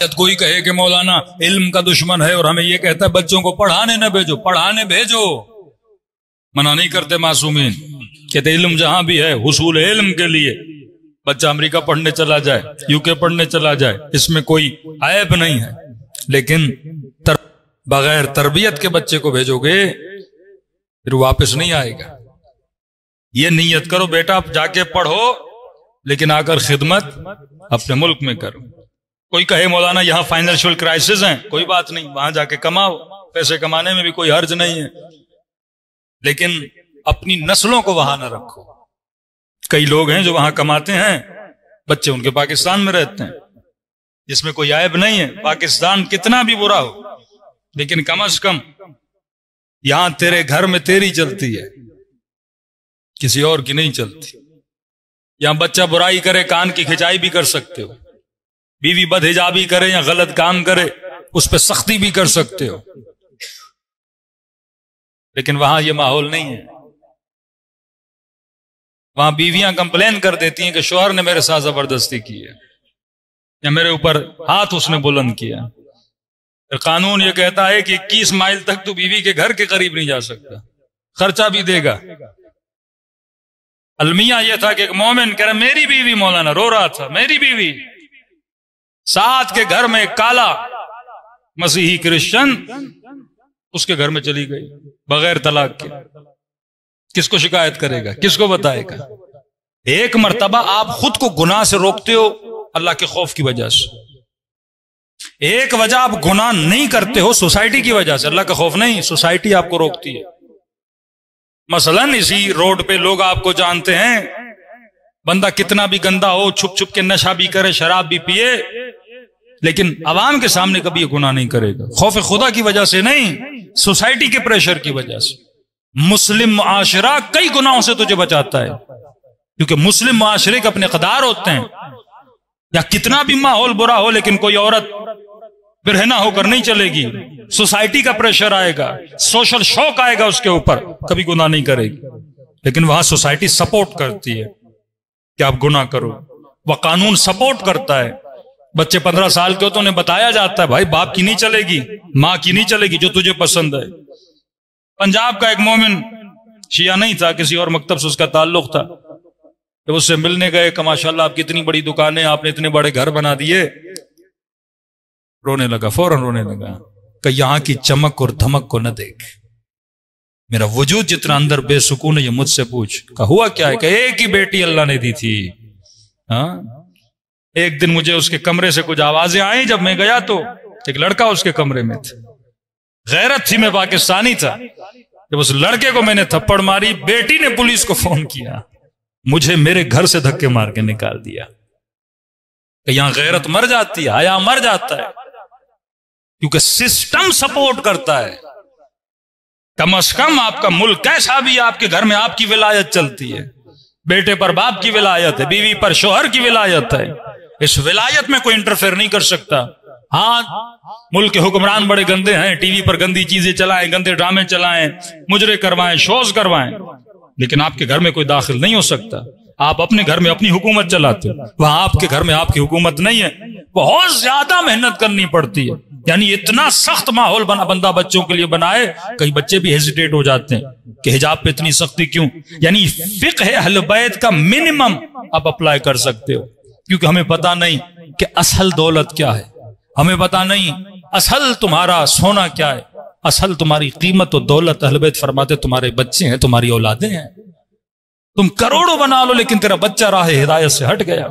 کوئی کہے کہ مولانا علم کا دشمن ہے اور ہمیں یہ کہتا ہے بچوں کو پڑھانے نہ بھیجو، پڑھانے بھیجو، منع نہیں کرتے معصومین، کہتے علم جہاں بھی ہے حصول علم کے لیے بچہ امریکہ پڑھنے چلا جائے، یو کے پڑھنے چلا جائے، اس میں کوئی عیب نہیں ہے، لیکن بغیر تربیت کے بچے کو بھیجو گے پھر واپس نہیں آئے گا۔ یہ نیت کرو بیٹا آپ جا کے پڑھو لیکن آ کر خدمت اپنے ملک میں کرو۔ کوئی کہے مولانا یہاں فائنینشیل کرائسس ہیں، کوئی بات نہیں، وہاں جا کے کماؤ، پیسے کمانے میں بھی کوئی حرج نہیں ہے، لیکن اپنی نسلوں کو وہاں نہ رکھو۔ کئی لوگ ہیں جو وہاں کماتے ہیں، بچے ان کے پاکستان میں رہتے ہیں، جس میں کوئی عیب نہیں ہے، پاکستان کتنا بھی برا ہو لیکن کم از کم یہاں تیرے گھر میں تیری چلتی ہے، کسی اور کی نہیں چلتی۔ یہاں بچہ برائی کرے کان کی کھچائی بھی کر سکتے ہو، بیوی بدحجابی کرے یا غلط کام کرے اس پہ سختی بھی کر سکتے ہو، لیکن وہاں یہ ماحول نہیں ہے۔ وہاں بیویاں کمپلین کر دیتی ہیں کہ شوہر نے میرے ساتھ زبردستی کی ہے یا میرے اوپر ہاتھ اس نے بلند کیا۔ قانون یہ کہتا ہے کہ 21 مائل تک تو بیوی کے گھر کے قریب نہیں جا سکتا، خرچہ بھی دے گا۔ المیہ یہ تھا کہ ایک مومن کہہ رہا میری بیوی، مولانا رو رہا تھا، میری بیوی ساتھ کے گھر میں کالا مسیحی کرسچن اس کے گھر میں چلی گئی بغیر طلاق کے، کس کو شکایت کرے گا، کس کو بتائے گا؟ ایک مرتبہ آپ خود کو گناہ سے روکتے ہو اللہ کے خوف کی وجہ سے، ایک وجہ آپ گناہ نہیں کرتے ہو سوسائٹی کی وجہ سے، اللہ کا خوف نہیں، سوسائٹی آپ کو روکتی ہے۔ مثلا اسی روڈ پہ لوگ آپ کو جانتے ہیں، بندہ کتنا بھی گندا ہو، چھپ چھپ کے نشہ بھی کرے، شراب بھی پیے، لیکن عوام کے سامنے کبھی یہ گناہ نہیں کرے گا، خوف خدا کی وجہ سے نہیں، سوسائٹی کے پریشر کی وجہ سے۔ مسلم معاشرہ کئی گناہوں سے تجھے بچاتا ہے، کیونکہ مسلم معاشرے کے اپنے قدار ہوتے ہیں۔ یا کتنا بھی ماحول برا ہو لیکن کوئی عورت برہنہ ہو کر نہیں چلے گی، سوسائٹی کا پریشر آئے گا، سوشل شوق آئے گا اس کے اوپر، کبھی گناہ نہیں کرے گی، لیکن وہاں سوسائٹی سپورٹ کرتی ہے کہ آپ گناہ کرو، وہ قانون سپورٹ کرتا ہے۔ بچے 15 سال کے ہو تو انہیں بتایا جاتا ہے بھائی باپ کی نہیں چلے گی، ماں کی نہیں چلے گی، جو تجھے پسند ہے۔ پنجاب کا ایک مومن شیعہ نہیں تھا، کسی اور مکتب سے اس کا تعلق تھا، جب اس سے ملنے گئے کہ ماشاءاللہ آپ کی اتنی بڑی دکانیں، آپ نے اتنے بڑے گھر بنا دیے، رونے لگا، فوراً رونے لگا کہ یہاں کی چمک اور دھمک کو نہ دیکھ، میرا وجود جتنا اندر بے سکون ہے یہ مجھ سے پوچھ۔ کہ ہوا کیا ہے؟ کہ ایک ہی بیٹی اللہ نے دی تھی، ہاں ایک دن مجھے اس کے کمرے سے کچھ آوازیں آئیں، جب میں گیا تو ایک لڑکا اس کے کمرے میں تھا، غیرت تھی، میں پاکستانی تھا، جب اس لڑکے کو میں نے تھپڑ ماری، بیٹی نے پولیس کو فون کیا، مجھے میرے گھر سے دھکے مار کے نکال دیا۔ کہ یہاں غیرت مر جاتی ہے، حیا مر جاتا ہے، کیونکہ سسٹم سپورٹ کرتا ہے۔ کم از کم آپ کا ملک کیسا بھی، آپ کے گھر میں آپ کی ولایت چلتی ہے، بیٹے پر باپ کی ولایت ہے، بیوی پر شوہر کی ولایت ہے، اس ولایت میں کوئی انٹرفیئر نہیں کر سکتا۔ ہاں ملک کے حکمران بڑے گندے ہیں، ٹی وی پر گندی چیزیں چلائیں، گندے ڈرامے چلائیں، مجرے کروائیں، شوز کروائیں، لیکن آپ کے گھر میں کوئی داخل نہیں ہو سکتا۔ آپ اپنے گھر میں اپنی حکومت چلاتے، وہاں آپ کے گھر میں آپ کی حکومت نہیں ہے، بہت زیادہ محنت کرنی پڑتی ہے۔ یعنی اتنا سخت ماحول بندہ بچوں کے لیے بنائے، کئی بچے بھی ہیزیٹیٹ ہو جاتے ہیں کہ حجاب پہ اتنی سختی کیوں؟ یعنی فقہ اہل بیت کا منیمم آپ اپلائی کر سکتے ہو، کیونکہ ہمیں پتا نہیں کہ اصل دولت کیا ہے، ہمیں پتا نہیں اصل تمہارا سونا کیا ہے، اصل تمہاری قیمت و دولت اہل بیت فرماتے تمہارے بچے ہیں، تمہاری اولادیں ہیں۔ تم کروڑوں بنا لو لیکن تیرا بچہ راہ ہدایت سے ہٹ گیا،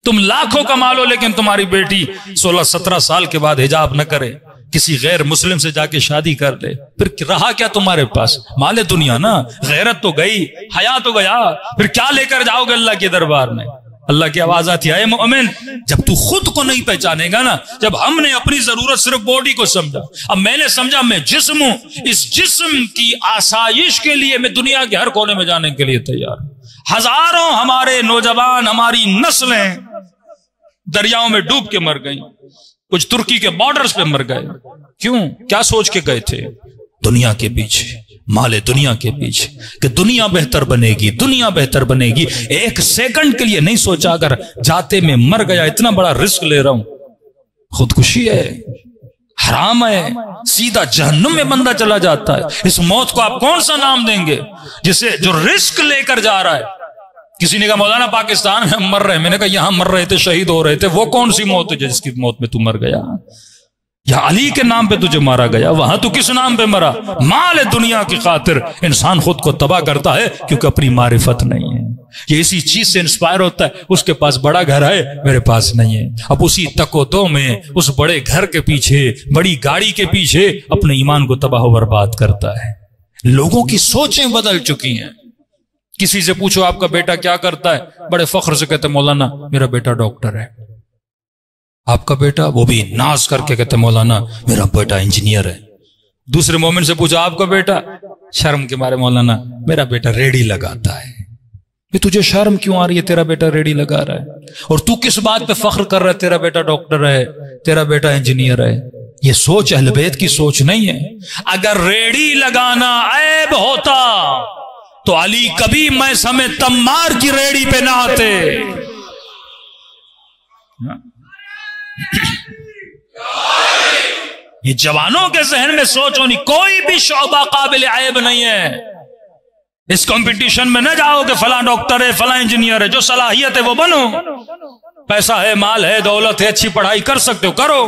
تم لاکھوں کما لو لیکن تمہاری بیٹی 16-17 سال کے بعد حجاب نہ کرے، کسی غیر مسلم سے جا کے شادی کر لے، پھر رہا کیا تمہارے پاس؟ مال دنیا نا، غیرت تو گئی، حیا تو گیا، پھر کیا لے کر جاؤ گے اللہ کے دربار میں؟ اللہ کی آواز آتی ہے اے مومن، جب تو خود کو نہیں پہچانے گا نا، جب ہم نے اپنی ضرورت صرف باڈی کو سمجھا، اب میں نے سمجھا میں جسم ہوں، اس جسم کی آسائش کے لیے میں دنیا کے ہر کونے میں جانے کے لیے تیار ہوں۔ ہزاروں ہمارے نوجوان، ہماری نسلیں دریاؤں میں ڈوب کے مر گئیں، کچھ ترکی کے بارڈرز پہ مر گئے، کیوں؟ کیا سوچ کے گئے تھے؟ دنیا کے پیچھے، مال دنیا کے پیچھے، کہ دنیا بہتر بنے گی، دنیا بہتر بنے گی۔ ایک سیکنڈ کے لیے نہیں سوچا اگر جاتے میں مر گیا، اتنا بڑا رسک لے رہا ہوں، خودکشی ہے، حرام ہے، سیدھا جہنم میں بندہ چلا جاتا ہے۔ اس موت کو آپ کون سا نام دیں گے جسے جو رسک لے کر جا رہا ہے؟ کسی نے کہا مولانا پاکستان میں ہم مر رہے ہیں، میں نے کہا یہاں مر رہے تھے، شہید ہو رہے تھے، وہ کون سی موت ہے جس کی موت میں تو مر گیا؟ یا علی کے نام پہ تجھے مارا گیا، وہاں تو کس نام پہ مرا؟ مال دنیا کی خاطر انسان خود کو تباہ کرتا ہے کیونکہ اپنی معرفت نہیں ہے۔ یہ اسی چیز سے انسپائر ہوتا ہے، اس کے پاس بڑا گھر ہے، میرے پاس نہیں ہے، اب اسی تک و دو میں اس بڑے گھر کے پیچھے، بڑی گاڑی کے پیچھے اپنے ایمان کو تباہ و برباد کرتا ہے۔ لوگوں کی سوچیں بدل چکی ہیں۔ کسی سے پوچھو آپ کا بیٹا کیا کرتا ہے، بڑے فخر سے کہتے مولانا میرا بیٹا ڈاکٹر ہے۔ آپ کا بیٹا، وہ بھی ناز کر کے کہتے مولانا میرا بیٹا انجینئر ہے۔ دوسرے مومن سے پوچھا آپ کا بیٹا، شرم کے مارے مولانا میرا بیٹا ریڑھی لگاتا ہے۔ تجھے شرم کیوں آ رہی ہے؟ تیرا بیٹا ریڑھی لگا رہا ہے، اور تو کس بات پہ فخر کر رہا ہے؟ تیرا بیٹا ڈاکٹر ہے، تیرا بیٹا انجینئر ہے۔ یہ سوچ اہل بیت کی سوچ نہیں ہے۔ اگر ریڑھی لگانا عیب ہوتا تو علی کبھی میں سمیت تمار کی ریڑھی پہ نہ آتے۔ یہ جوانوں کے ذہن میں سوچ ہونی، کوئی بھی شعبہ قابل عیب نہیں ہے۔ اس کمپٹیشن میں نہ جاؤ کہ فلاں ڈاکٹر ہے، فلاں انجینئر ہے، جو صلاحیت ہے وہ بنو، پیسہ ہے، مال ہے، دولت ہے، اچھی پڑھائی کر سکتے ہو کرو،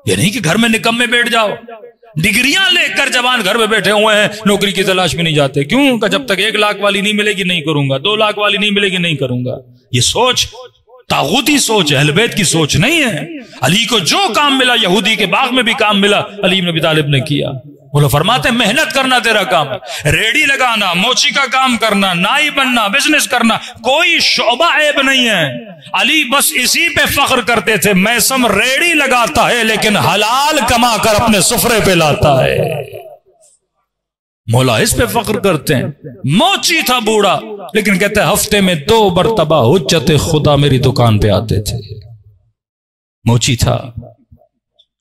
یہ نہیں کہ گھر میں نکمے بیٹھ جاؤ۔ ڈگریاں لے کر جوان گھر میں بیٹھے ہوئے ہیں، نوکری کی تلاش میں نہیں جاتے، کیوں کہ جب تک 1 لاکھ والی نہیں ملے گی نہیں کروں گا، 2 لاکھ والی نہیں ملے گی نہیں کروں گا۔ یہ سوچ طاغوتی سوچ ہے، اہل بیت کی سوچ نہیں ہے۔ علی کو جو کام ملا، یہودی کے باغ میں بھی کام ملا، علی بن ابی طالب نے کیا۔ وہ لوگ فرماتے ہیں محنت کرنا تیرا کام ہے، ریڑھی لگانا، موچی کا کام کرنا، نائی بننا، بزنس کرنا، کوئی شعبہ عیب نہیں ہے۔ علی بس اسی پہ فخر کرتے تھے، میثم ریڑھی لگاتا ہے لیکن حلال کما کر اپنے سفرے پہ لاتا ہے۔ مولا اس پہ فخر کرتے ہیں۔ موچی تھا بوڑھا، لیکن کہتے ہیں ہفتے میں 2 مرتبہ حجت خدا میری دکان پہ آتے تھے۔ موچی تھا،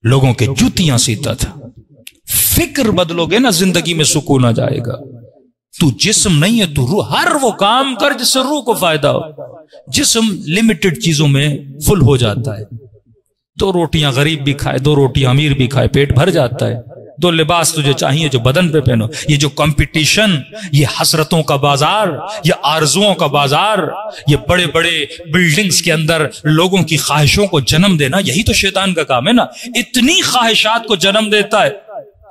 لوگوں کے جوتیاں سیتا تھا۔ فکر بدلو گے نا، زندگی میں سکون آ جائے گا۔ تو جسم نہیں ہے، تو روح، ہر وہ کام کر جس سے روح کو فائدہ ہو۔ جسم لمیٹڈ چیزوں میں فل ہو جاتا ہے، 2 روٹیاں غریب بھی کھائے، 2 روٹیاں امیر بھی کھائے، پیٹ بھر جاتا ہے۔ 2 لباس تجھے چاہیے جو بدن پہ پہنو۔ یہ جو کمپٹیشن، یہ حسرتوں کا بازار، یہ آرزوؤں کا بازار، یہ بڑے بڑے بلڈنگز کے اندر لوگوں کی خواہشوں کو جنم دینا، یہی تو شیطان کا کام ہے نا۔ اتنی خواہشات کو جنم دیتا ہے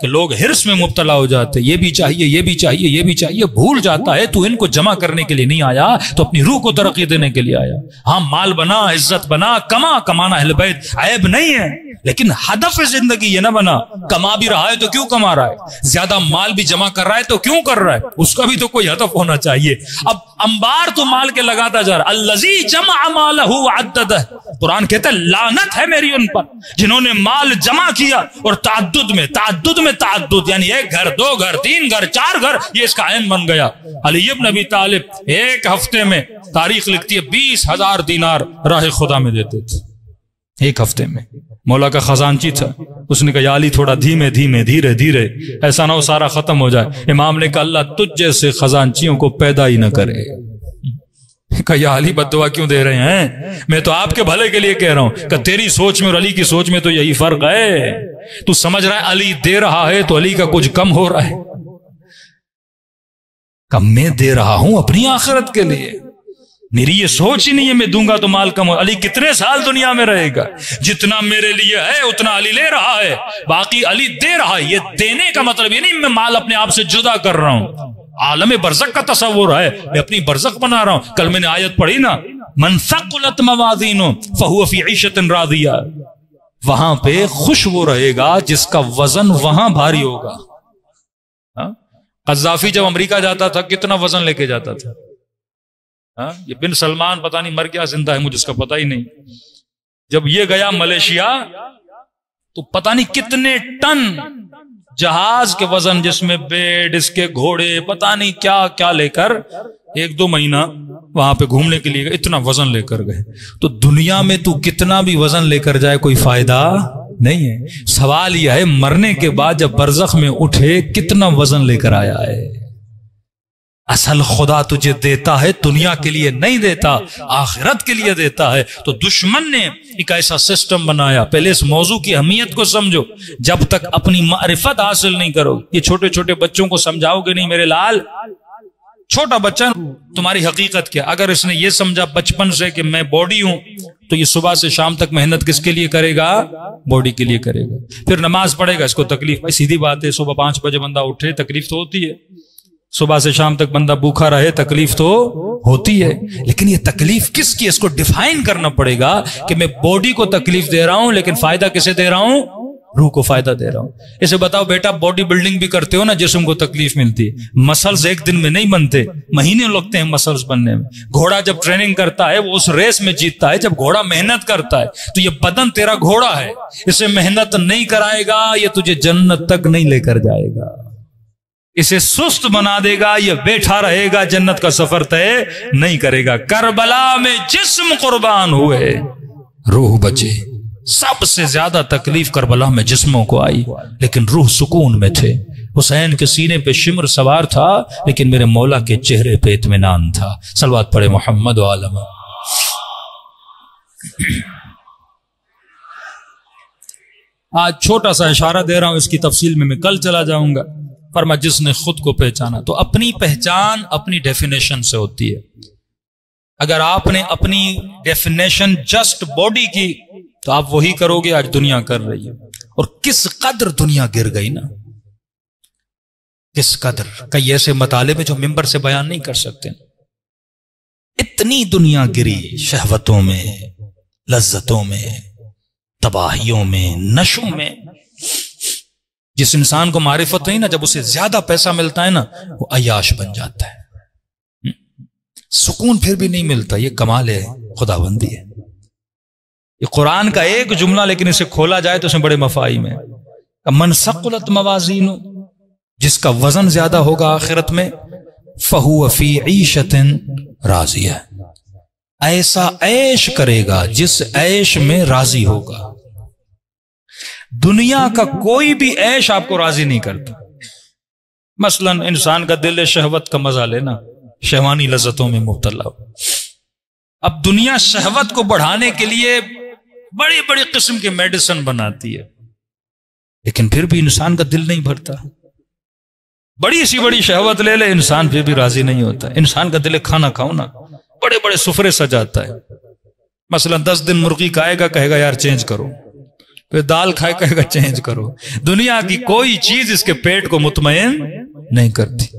کہ لوگ ہرس میں مبتلا ہو جاتے، یہ بھی چاہیے، یہ بھی چاہیے، یہ بھی چاہیے۔ بھول جاتا ہے تو ان کو جمع کرنے کے لیے نہیں آیا، تو اپنی روح کو ترقی دینے کے لیے آیا۔ ہاں مال بنا، عزت بنا، کمانا اہل بیت عیب نہیں ہے، لیکن ہدف زندگی یہ نہ بنا۔ کما بھی رہا ہے تو کیوں کما رہا ہے؟ زیادہ مال بھی جمع کر رہا ہے تو کیوں کر رہا ہے؟ اس کا بھی تو کوئی ہدف ہونا چاہیے۔ اب انبار تو مال کے لگاتا جا رہا۔ الذی جمع مالہ وعددہ، قرآن کہتا ہے لعنت ہے میری ان پر جنہوں نے مال جمع کیا اور تعدد میں تعدد، یعنی 1 گھر، 2 گھر، 3 گھر، 4 گھر، یہ اس کا عین بن گیا۔ علی بن ابی طالب 1 ہفتے میں، تاریخ لکھتی ہے 20,000 دینار راہ خدا میں دیتے تھے 1 ہفتے میں۔ مولا کا خزانچی تھا، اس نے کہا یا علی تھوڑا دھیمے دھیمے، دھیرے دھیرے، ایسا نہ ہو سارا ختم ہو جائے۔ امام نے کہا اللہ تجھ جیسے خزانچیوں کو پیدا ہی نہ کرے۔ کہا یا علی بد دعا کیوں دے رہے ہیں؟ میں تو آپ کے بھلے کے لیے کہہ رہا ہوں کہ تیری سوچ میں اور علی کی سوچ میں تو یہی فرق ہے۔ تو سمجھ رہا ہے علی دے رہا ہے تو علی کا کچھ کم ہو رہا ہے؟ کہ میں دے رہا ہوں اپنی آخرت کے لیے، میری یہ سوچ ہی نہیں ہے میں دوں گا تو مال کم ہو۔ علی کتنے سال دنیا میں رہے گا؟ جتنا میرے لیے ہے اتنا علی لے رہا ہے، باقی علی دے رہا ہے۔ یہ دینے کا مطلب یہ نہیں میں مال اپنے آپ سے جدا کر رہا ہوں، عالم برزخ کا تصور ہے، میں اپنی برزخ بنا رہا ہوں۔ کل میں نے آیت پڑھی نا، من ثقلت موازینہ فہو فی عیشۃ راضیہ، وہاں پہ خوش وہ رہے گا جس کا وزن وہاں بھاری ہوگا۔ قذافی جب امریکہ جاتا تھا کتنا وزن لے کے جاتا تھا؟ یہ بن سلمان پتہ نہیں مر گیا زندہ ہے، مجھے اس کا پتہ ہی نہیں۔ جب یہ گیا ملیشیا تو پتہ نہیں کتنے ٹن جہاز کے وزن، جس میں بیڈ، اس کے گھوڑے، پتہ نہیں کیا کیا لے کر 1-2 مہینہ وہاں پہ گھومنے کے لیے اتنا وزن لے کر گئے۔ تو دنیا میں تو کتنا بھی وزن لے کر جائے کوئی فائدہ نہیں ہے۔ سوال یہ ہے مرنے کے بعد جب برزخ میں اٹھے کتنا وزن لے کر آیا ہے؟ اصل خدا تجھے دیتا ہے دنیا کے لیے نہیں دیتا، آخرت کے لیے دیتا ہے۔ تو دشمن نے ایک ایسا سسٹم بنایا۔ پہلے اس موضوع کی اہمیت کو سمجھو، جب تک اپنی معرفت حاصل نہیں کرو، یہ چھوٹے چھوٹے بچوں کو سمجھاؤ گے نہیں میرے لال، چھوٹا بچہ تمہاری حقیقت کیا، اگر اس نے یہ سمجھا بچپن سے کہ میں باڈی ہوں، تو یہ صبح سے شام تک محنت کس کے لیے کرے گا؟ باڈی کے لیے کرے گا۔ پھر نماز پڑھے گا، اس کو تکلیف، بھائی سیدھی بات ہے، صبح 5 بجے بندہ اٹھے تکلیف تو ہوتی ہے، صبح سے شام تک بندہ بھوکا رہے تکلیف تو ہوتی ہے، لیکن یہ تکلیف کس کی؟ اس کو ڈیفائن کرنا پڑے گا کہ میں باڈی کو تکلیف دے رہا ہوں، لیکن فائدہ کسے دے رہا ہوں؟ روح کو فائدہ دے رہا ہوں۔ اسے بتاؤ بیٹا، باڈی بلڈنگ بھی کرتے ہو نا، جسم کو تکلیف ملتی ہے، مسلز ایک دن میں نہیں بنتے، مہینے لگتے ہیں مسلز بننے میں۔ گھوڑا جب ٹریننگ کرتا ہے وہ اس ریس میں جیتتا ہے جب گھوڑا محنت کرتا ہے۔ تو یہ بدن تیرا گھوڑا ہے، اسے محنت نہیں کرائے گا یہ تجھے جنت تک نہیں لے کر جائے گا، اسے سست بنا دے گا، یہ بیٹھا رہے گا، جنت کا سفر طے نہیں کرے گا۔ کربلا میں جسم قربان ہوئے، روح بچے۔ سب سے زیادہ تکلیف کربلا میں جسموں کو آئی، لیکن روح سکون میں تھے۔ حسین کے سینے پہ شمر سوار تھا، لیکن میرے مولا کے چہرے پہ اطمینان تھا۔ صلوات پڑھے محمد و عالم۔ آج چھوٹا سا اشارہ دے رہا ہوں، اس کی تفصیل میں کل چلا جاؤں گا۔ فرما جس نے خود کو پہچانا، تو اپنی پہچان اپنی ڈیفینیشن سے ہوتی ہے۔ اگر آپ نے اپنی ڈیفینیشن جسٹ باڈی کی تو آپ وہی کرو گے آج دنیا کر رہی ہے۔ اور کس قدر دنیا گر گئی نا، کس قدر، کئی ایسے مطالب ہیں جو ممبر سے بیان نہیں کر سکتے۔ اتنی دنیا گری، شہوتوں میں، لذتوں میں، تباہیوں میں، نشوں میں۔ جس انسان کو معرفت نہیں نا، جب اسے زیادہ پیسہ ملتا ہے نا، وہ عیاش بن جاتا ہے، سکون پھر بھی نہیں ملتا۔ یہ کمال ہے، خداوندی ہے۔ یہ قرآن کا ایک جملہ، لیکن اسے کھولا جائے تو اس میں بڑے مفاہیم ہیں۔ من ثقلت موازین، جس کا وزن زیادہ ہوگا آخرت میں، فہو فی عیشۃ راضیہ، ایسا عیش کرے گا جس عیش میں راضی ہوگا۔ دنیا کا کوئی بھی عیش آپ کو راضی نہیں کرتا۔ مثلا انسان کا دل شہوت کا مزہ لینا، شہوانی لذتوں میں مبتلا ہو۔ اب دنیا شہوت کو بڑھانے کے لیے بڑی بڑی قسم کے میڈیسن بناتی ہے، لیکن پھر بھی انسان کا دل نہیں بھرتا۔ بڑی سی بڑی شہوت لے لے، انسان پھر بھی راضی نہیں ہوتا۔ انسان کا دل کھانا کھاؤ نا، بڑے بڑے سفرے سجاتا ہے۔ مثلا 10 دن مرغی کھائے گا، کہے گا یار چینج کرو، پھر دال کھائے کہے گا چینج کرو۔ دنیا کی کوئی چیز اس کے پیٹ کو مطمئن نہیں کرتی۔